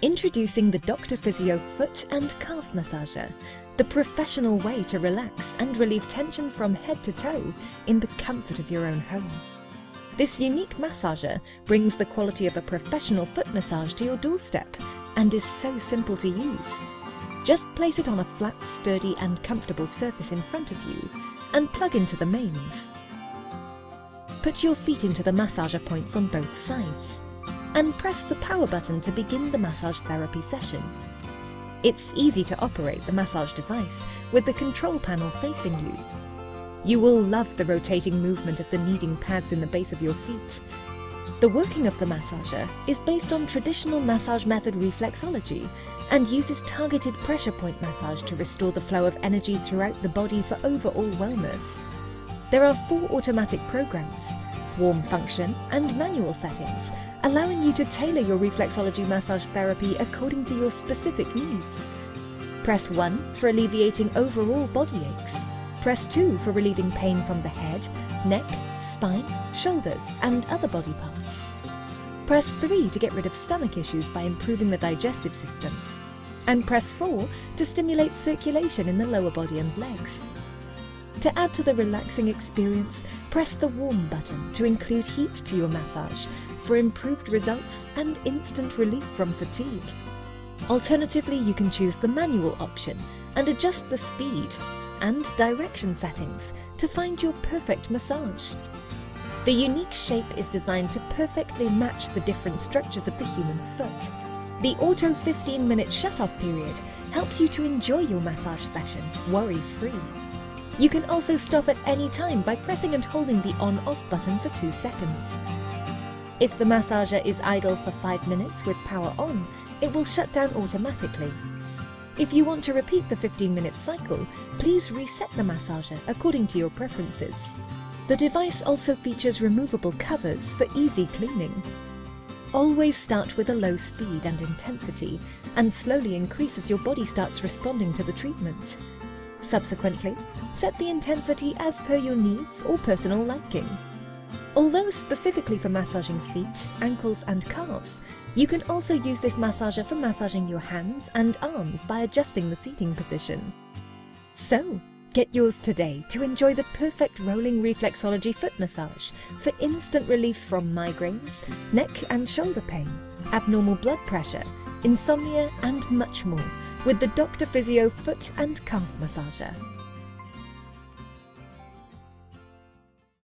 Introducing the Dr. Physio Foot and Calf Massager, the professional way to relax and relieve tension from head to toe in the comfort of your own home. This unique massager brings the quality of a professional foot massage to your doorstep and is so simple to use. Just place it on a flat, sturdy and comfortable surface in front of you and plug into the mains. Put your feet into the massager points on both sides and press the power button to begin the massage therapy session. It's easy to operate the massage device with the control panel facing you. You will love the rotating movement of the kneading pads in the base of your feet. The working of the massager is based on traditional massage method reflexology and uses targeted pressure point massage to restore the flow of energy throughout the body for overall wellness. There are 4 automatic programs, warm function and manual settings, allowing you to tailor your reflexology massage therapy according to your specific needs. Press 1 for alleviating overall body aches. Press 2 for relieving pain from the head, neck, spine, shoulders and other body parts. Press 3 to get rid of stomach issues by improving the digestive system. And press 4 to stimulate circulation in the lower body and legs. To add to the relaxing experience, press the warm button to include heat to your massage for improved results and instant relief from fatigue. Alternatively, you can choose the manual option and adjust the speed and direction settings to find your perfect massage. The unique shape is designed to perfectly match the different structures of the human foot. The auto 15-minute shutoff period helps you to enjoy your massage session worry-free. You can also stop at any time by pressing and holding the on-off button for 2 seconds. If the massager is idle for 5 minutes with power on, it will shut down automatically. If you want to repeat the 15-minute cycle, please reset the massager according to your preferences. The device also features removable covers for easy cleaning. Always start with a low speed and intensity and slowly increase as your body starts responding to the treatment. Subsequently, set the intensity as per your needs or personal liking. Although specifically for massaging feet, ankles and calves, you can also use this massager for massaging your hands and arms by adjusting the seating position. So, get yours today to enjoy the perfect rolling reflexology foot massage for instant relief from migraines, neck and shoulder pain, abnormal blood pressure, insomnia and much more with the Dr. Physio Foot and Calf Massager.